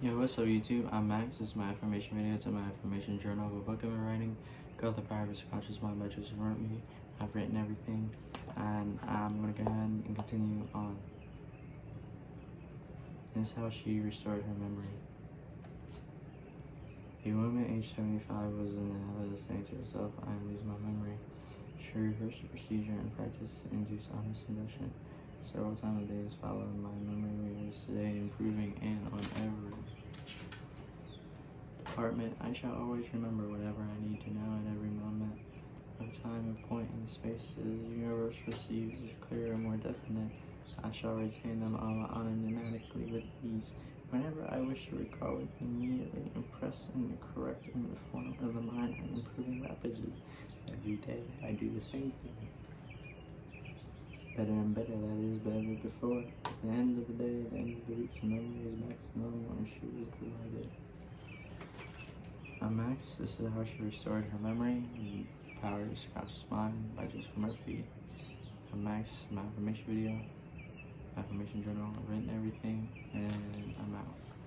Yo, what's up YouTube? I'm Max. This is my affirmation video. It's my affirmation journal of a book I've been writing called The Power of Subconscious Mind by Joseph Murphy. I've written everything and I'm going to go ahead and continue on. This is how she restored her memory. A woman aged 75 was in the habit of saying to herself, I am losing my memory. She rehearsed the procedure and practiced induced honest induction several times a day as followed. My memory was today improving and on every department. I shall always remember whatever I need to know at every moment of time and point in space as the universe receives is clearer and more definite. I shall retain them all automatically with ease. Whenever I wish to recall it, immediately impress and correct in the form of the mind and improving rapidly. Every day I do the same thing. Better and better, that is, better before. At the end of the day, at the end of the week, the memory is maximum when she was delighted. I'm Max. This is how she restored her memory. The Power of Subconscious Mind by Joseph Murphy. I'm Max. My affirmation video, affirmation journal. I've written everything, and I'm out.